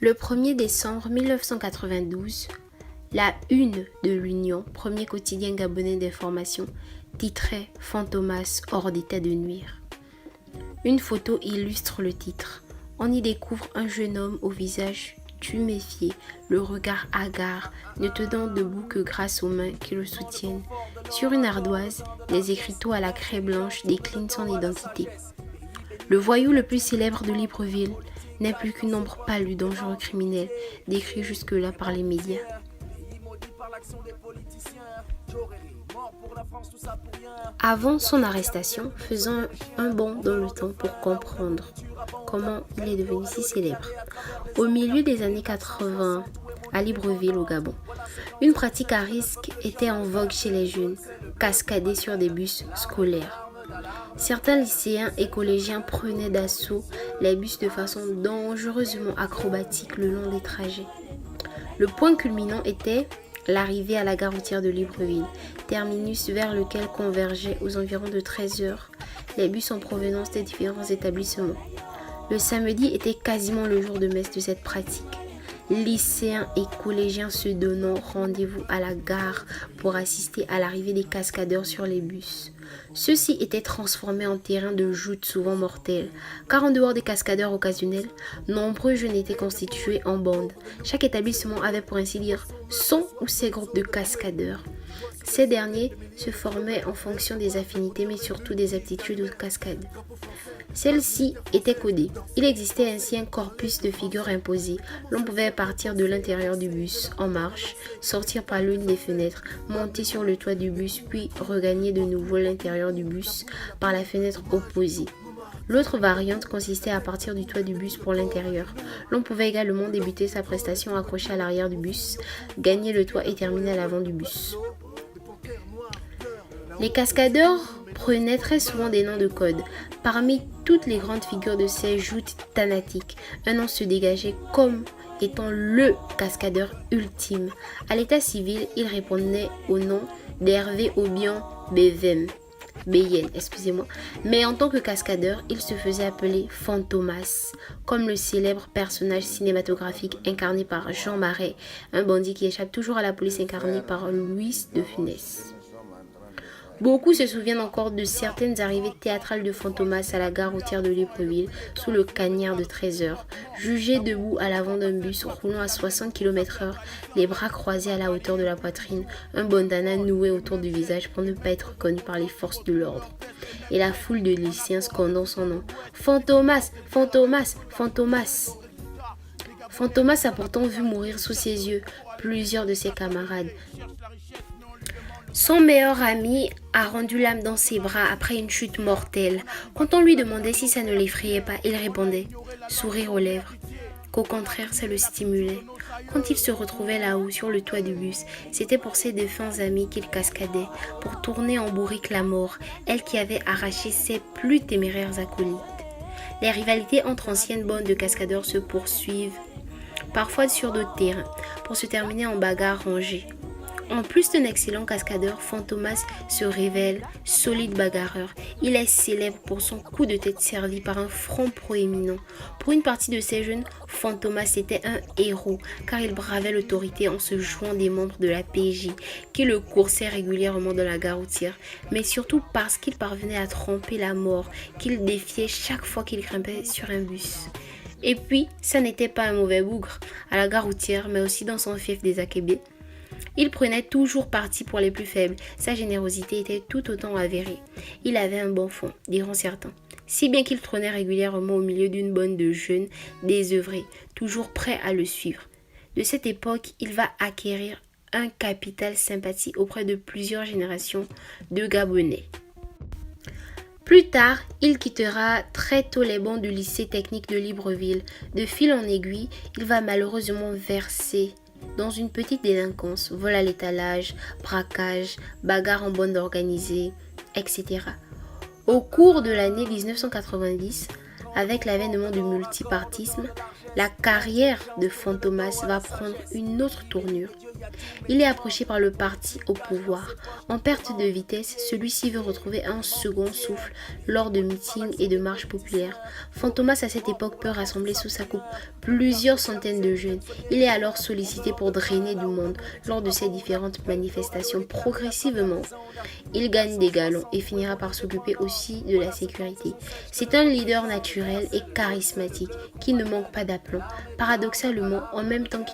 Le 1er décembre 1992, la Une de l'Union, premier quotidien gabonais d'information, titrait « Fantomas hors d'état de nuire ». Une photo illustre le titre. On y découvre un jeune homme au visage tuméfié, le regard hagard, ne tenant debout que grâce aux mains qui le soutiennent. Sur une ardoise, les écriteaux à la craie blanche déclinent son identité. Le voyou le plus célèbre de Libreville n'est plus qu'une ombre pâle du dangereux criminel, décrit jusque-là par les médias. Avant son arrestation, faisons un bond dans le temps pour comprendre comment il est devenu si célèbre. Au milieu des années 80, à Libreville au Gabon, une pratique à risque était en vogue chez les jeunes, cascader sur des bus scolaires. Certains lycéens et collégiens prenaient d'assaut les bus de façon dangereusement acrobatique le long des trajets. Le point culminant était l'arrivée à la gare routière de Libreville, terminus vers lequel convergeaient aux environs de 13 heures les bus en provenance des différents établissements. Le samedi était quasiment le jour de messe de cette pratique. Lycéens et collégiens se donnant rendez-vous à la gare pour assister à l'arrivée des cascadeurs sur les bus. Ceux-ci étaient transformés en terrain de joutes souvent mortelles, car en dehors des cascadeurs occasionnels, nombreux jeunes étaient constitués en bandes. Chaque établissement avait pour ainsi dire son ou ses groupes de cascadeurs. Ces derniers se formaient en fonction des affinités mais surtout des aptitudes aux cascades. Celles-ci étaient codées. Il existait ainsi un corpus de figures imposées. L'on pouvait partir de l'intérieur du bus en marche, sortir par l'une des fenêtres, monter sur le toit du bus, puis regagner de nouveau l'intérieur du bus par la fenêtre opposée. L'autre variante consistait à partir du toit du bus pour l'intérieur. L'on pouvait également débuter sa prestation accrochée à l'arrière du bus, gagner le toit et terminer à l'avant du bus. Les cascadeurs prenaient très souvent des noms de code. Parmi toutes les grandes figures de ces joutes thanatiques, un nom se dégageait comme étant le cascadeur ultime. À l'état civil, il répondait au nom d'Hervé Obian Beyen, mais en tant que cascadeur, il se faisait appeler Fantomas, comme le célèbre personnage cinématographique incarné par Jean Marais, un bandit qui échappe toujours à la police incarné par Louis de Funès. Beaucoup se souviennent encore de certaines arrivées théâtrales de Fantomas à la gare routière de Libreville sous le cagnard de 13 heures, jugé debout à l'avant d'un bus roulant à 60 km/h, les bras croisés à la hauteur de la poitrine, un bandana noué autour du visage pour ne pas être reconnu par les forces de l'ordre. Et la foule de lycéens scandant son nom. Fantomas, Fantomas, Fantomas. Fantomas a pourtant vu mourir sous ses yeux plusieurs de ses camarades. Son meilleur ami a rendu l'âme dans ses bras après une chute mortelle. Quand on lui demandait si ça ne l'effrayait pas, il répondait, sourire aux lèvres, qu'au contraire ça le stimulait. Quand il se retrouvait là-haut sur le toit du bus, c'était pour ses défunts amis qu'il cascadait, pour tourner en bourrique la mort, elle qui avait arraché ses plus téméraires acolytes. Les rivalités entre anciennes bandes de cascadeurs se poursuivent, parfois sur d'autres terrains, pour se terminer en bagarre rangée. En plus d'un excellent cascadeur, Fantomas se révèle solide bagarreur. Il est célèbre pour son coup de tête servi par un front proéminent. Pour une partie de ces jeunes, Fantomas était un héros car il bravait l'autorité en se jouant des membres de la PJ qui le coursaient régulièrement dans la gare routière, mais surtout parce qu'il parvenait à tromper la mort qu'il défiait chaque fois qu'il grimpait sur un bus. Et puis, ça n'était pas un mauvais bougre à la gare routière, mais aussi dans son fief des Akébés. Il prenait toujours parti pour les plus faibles. Sa générosité était tout autant avérée. Il avait un bon fond, diront certains. Si bien qu'il trônait régulièrement au milieu d'une bande de jeunes désœuvrés, toujours prêts à le suivre. De cette époque, il va acquérir un capital sympathie auprès de plusieurs générations de Gabonais. Plus tard, il quittera très tôt les bancs du lycée technique de Libreville. De fil en aiguille, il va malheureusement verser dans une petite délinquance, vol à l'étalage, braquage, bagarre en bande organisée, etc. Au cours de l'année 1990, avec l'avènement du multipartisme, la carrière de Fantomas va prendre une autre tournure. Il est approché par le parti au pouvoir. En perte de vitesse, celui-ci veut retrouver un second souffle lors de meetings et de marches populaires. Fantomas à cette époque peut rassembler sous sa coupe plusieurs centaines de jeunes. Il est alors sollicité pour drainer du monde lors de ces différentes manifestations. Progressivement, il gagne des galons et finira par s'occuper aussi de la sécurité. C'est un leader naturel et charismatique qui ne manque pas d'aplomb. Paradoxalement, en même temps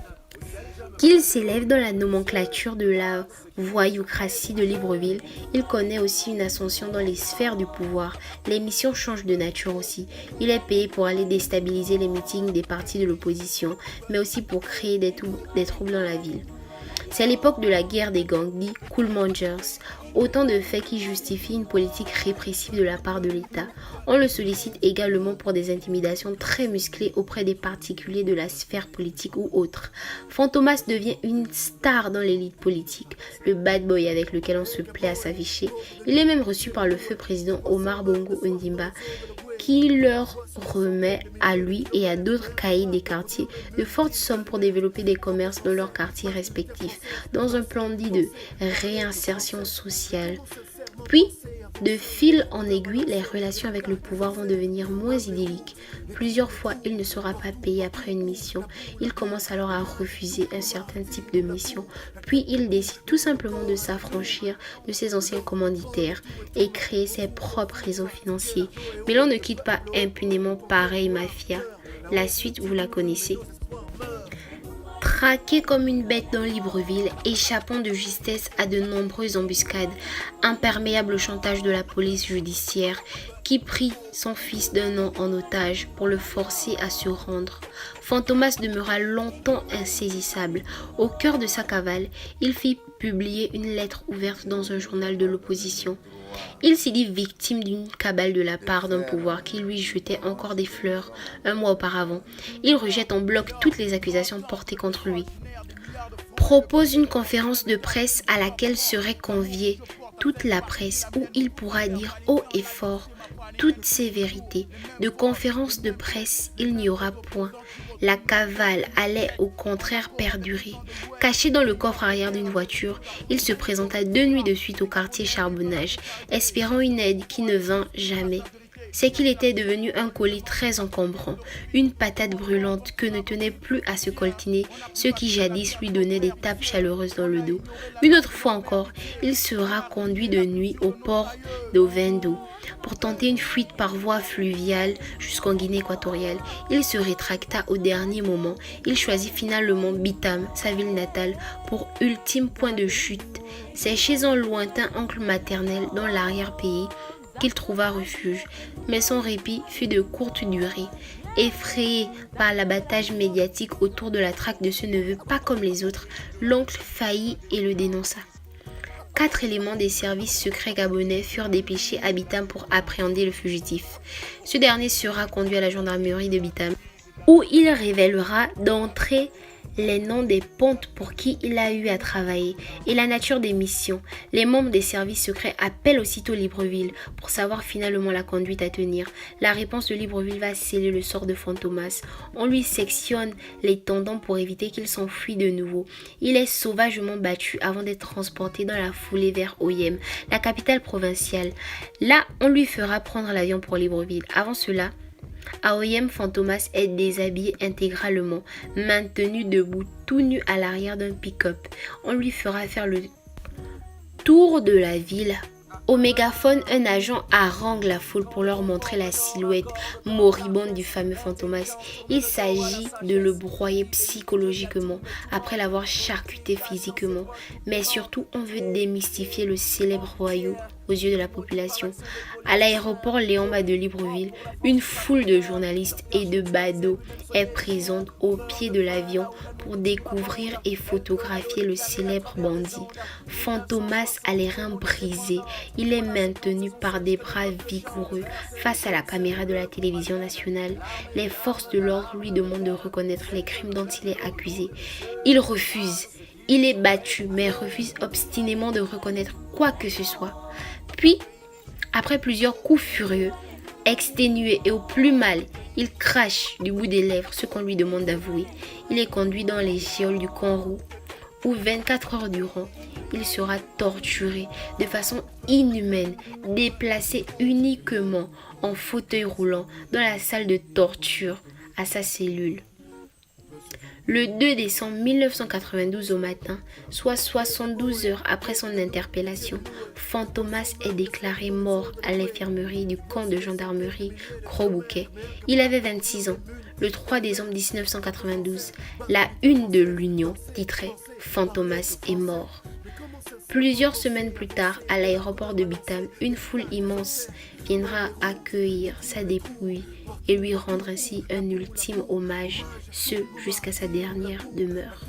qu'il s'élève dans la nomenclature de la voyoucratie de Libreville, il connaît aussi une ascension dans les sphères du pouvoir. Les missions changent de nature aussi. Il est payé pour aller déstabiliser les meetings des partis de l'opposition, mais aussi pour créer des troubles dans la ville. C'est l'époque de la guerre des gangs, dit Coolmongers, autant de faits qui justifient une politique répressive de la part de l'État. On le sollicite également pour des intimidations très musclées auprès des particuliers de la sphère politique ou autres. Fantomas devient une star dans l'élite politique, le bad boy avec lequel on se plaît à s'afficher. Il est même reçu par le feu président Omar Bongo Ondimba, qui leur remet à lui et à d'autres caïds des quartiers de fortes sommes pour développer des commerces dans leurs quartiers respectifs, dans un plan dit de réinsertion sociale. Puis, de fil en aiguille, les relations avec le pouvoir vont devenir moins idylliques. Plusieurs fois, il ne sera pas payé après une mission. Il commence alors à refuser un certain type de mission. Puis, il décide tout simplement de s'affranchir de ses anciens commanditaires et créer ses propres réseaux financiers. Mais l'on ne quitte pas impunément pareille mafia. La suite, vous la connaissez. Traqué comme une bête dans Libreville, échappant de justesse à de nombreuses embuscades, imperméable au chantage de la police judiciaire qui prit son fils d'un an en otage pour le forcer à se rendre. Fantomas demeura longtemps insaisissable. Au cœur de sa cavale, il fit publier une lettre ouverte dans un journal de l'opposition. Il s'y dit victime d'une cabale de la part d'un pouvoir qui lui jetait encore des fleurs un mois auparavant. Il rejette en bloc toutes les accusations portées contre lui. Propose une conférence de presse à laquelle serait conviée toute la presse où il pourra dire haut et fort toutes ses vérités. De conférence de presse, il n'y aura point. La cavale allait au contraire perdurer. Caché dans le coffre arrière d'une voiture, il se présenta 2 nuits de suite au quartier Charbonnage, espérant une aide qui ne vint jamais. C'est qu'il était devenu un colis très encombrant, une patate brûlante que ne tenait plus à se coltiner, ce qui jadis lui donnait des tapes chaleureuses dans le dos. Une autre fois encore, il sera conduit de nuit au port d'Ovendo pour tenter une fuite par voie fluviale jusqu'en Guinée équatoriale. Il se rétracta au dernier moment. Il choisit finalement Bitam, sa ville natale, pour ultime point de chute. C'est chez un lointain oncle maternel dans l'arrière-pays qu'il trouva refuge, mais son répit fut de courte durée. Effrayé par l'abattage médiatique autour de la traque de ce neveu pas comme les autres, l'oncle faillit et le dénonça. 4 éléments des services secrets gabonais furent dépêchés à Bitam pour appréhender le fugitif. Ce dernier sera conduit à la gendarmerie de Bitam, où il révélera d'entrée les noms des pontes pour qui il a eu à travailler et la nature des missions. Les membres des services secrets appellent aussitôt Libreville pour savoir finalement la conduite à tenir. La réponse de Libreville va sceller le sort de Fantomas. On lui sectionne les tendons pour éviter qu'il s'enfuit de nouveau. Il est sauvagement battu avant d'être transporté dans la foulée vers Oyem, la capitale provinciale. Là, on lui fera prendre l'avion pour Libreville. Avant cela, à Oyem, Fantomas est déshabillé intégralement, maintenu debout tout nu à l'arrière d'un pick-up. On lui fera faire le tour de la ville. Au mégaphone, un agent harangue la foule pour leur montrer la silhouette moribonde du fameux Fantomas. Il s'agit de le broyer psychologiquement après l'avoir charcuté physiquement. Mais surtout, on veut démystifier le célèbre voyou aux yeux de la population. À l'aéroport Léon-Bas de Libreville, une foule de journalistes et de badauds est présente au pied de l'avion pour découvrir et photographier le célèbre bandit. Fantomas a les reins brisés. Il est maintenu par des bras vigoureux face à la caméra de la télévision nationale. Les forces de l'ordre lui demandent de reconnaître les crimes dont il est accusé. Il refuse. Il est battu, mais refuse obstinément de reconnaître quoi que ce soit. Puis, après plusieurs coups furieux, exténué et au plus mal, il crache du bout des lèvres ce qu'on lui demande d'avouer. Il est conduit dans les geôles du Conroux, où 24 heures durant, il sera torturé de façon inhumaine, déplacé uniquement en fauteuil roulant dans la salle de torture à sa cellule. Le 2 décembre 1992 au matin, soit 72 heures après son interpellation, Fantomas est déclaré mort à l'infirmerie du camp de gendarmerie Gros-Bouquet. Il avait 26 ans. Le 3 décembre 1992, la une de l'Union titrait « Fantomas est mort ». Plusieurs semaines plus tard, à l'aéroport de Bitam, une foule immense viendra accueillir sa dépouille et lui rendre ainsi un ultime hommage, ce jusqu'à sa dernière demeure.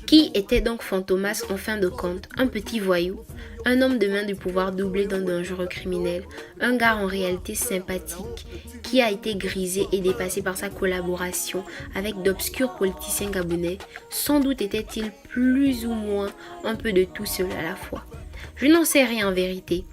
Qui était donc Fantomas en fin de compte? Un petit voyou, un homme de main du pouvoir doublé d'un dangereux criminel, un gars en réalité sympathique qui a été grisé et dépassé par sa collaboration avec d'obscurs politiciens gabonais. Sans doute était-il plus ou moins un peu de tout seul à la fois. Je n'en sais rien en vérité.